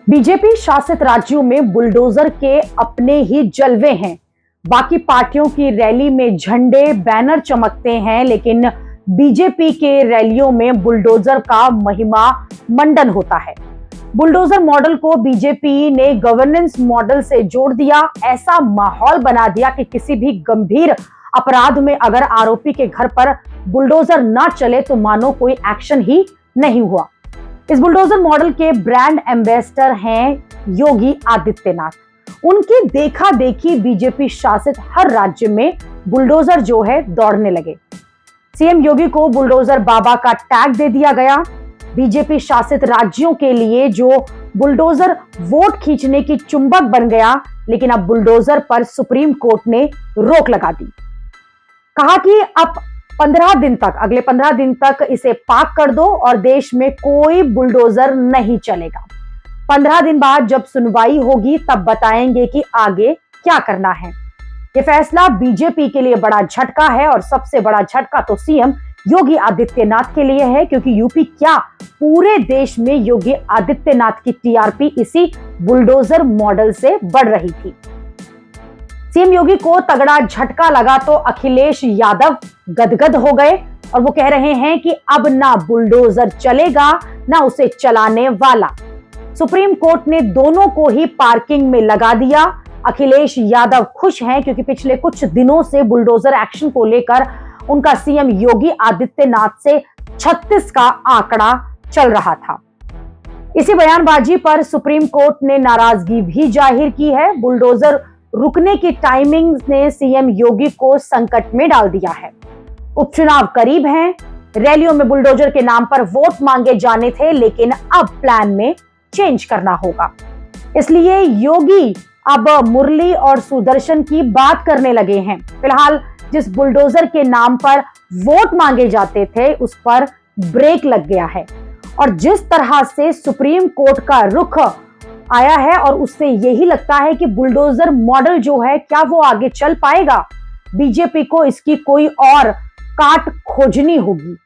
BJP शासित राज्यों में बुलडोजर के अपने ही जलवे हैं। बाकी पार्टियों की रैली में झंडे बैनर चमकते हैं, लेकिन बीजेपी के रैलियों में बुलडोजर का महिमा मंडन होता है। बुलडोजर मॉडल को बीजेपी ने गवर्नेंस मॉडल से जोड़ दिया। ऐसा माहौल बना दिया कि किसी भी गंभीर अपराध में अगर आरोपी के घर पर बुलडोजर ना चले तो मानो कोई एक्शन ही नहीं हुआ। इस बुलडोजर मॉडल के ब्रांड एम्बेसडर हैं योगी आदित्यनाथ। उनकी देखा देखी बीजेपी शासित हर राज्य में बुलडोजर जो है दौड़ने लगे। सीएम योगी को बुलडोजर बाबा का टैग दे दिया गया। बीजेपी शासित राज्यों के लिए जो बुलडोजर वोट खींचने की चुंबक बन गया, लेकिन अब बुलडोजर पर सुप्रीम कोर्ट ने रोक लगा दी। कहा कि अब अगले 15 दिन तक इसे पाक कर दो और देश में कोई बुलडोजर नहीं चलेगा। 15 दिन बाद जब सुनवाई होगी तब बताएंगे कि आगे क्या करना है। यह फैसला बीजेपी के लिए बड़ा झटका है और सबसे बड़ा झटका तो सीएम योगी आदित्यनाथ के लिए है, क्योंकि यूपी क्या पूरे देश में योगी आदित्यनाथ की टीआरपी इसी बुलडोजर मॉडल से बढ़ रही थी। सीएम योगी को तगड़ा झटका लगा तो अखिलेश यादव गदगद हो गए और वो कह रहे हैं कि अब ना बुलडोजर चलेगा ना उसे चलाने वाला। सुप्रीम कोर्ट ने दोनों को ही पार्किंग में लगा दिया। अखिलेश यादव खुश हैं क्योंकि पिछले कुछ दिनों से बुलडोजर एक्शन को लेकर उनका सीएम योगी आदित्यनाथ से 36 का आंकड़ा चल रहा था। इसी बयानबाजी पर सुप्रीम कोर्ट ने नाराजगी भी जाहिर की है। बुलडोजर रुकने की टाइमिंग ने सीएम योगी को संकट में डाल दिया है। उपचुनाव करीब हैं, रैलियों में बुलडोजर के नाम पर वोट मांगे जाने थे, लेकिन अब प्लान में चेंज करना होगा। इसलिए योगी अब मुरली और सुदर्शन की बात करने लगे हैं। फिलहाल जिस बुलडोजर के नाम पर वोट मांगे जाते थे उस पर ब्रेक लग गया है और जिस तरह से सुप्रीम कोर्ट का रुख आया है और उससे यही लगता है कि बुलडोजर मॉडल जो है क्या वो आगे चल पाएगा। बीजेपी को इसकी कोई और काट खोजनी होगी।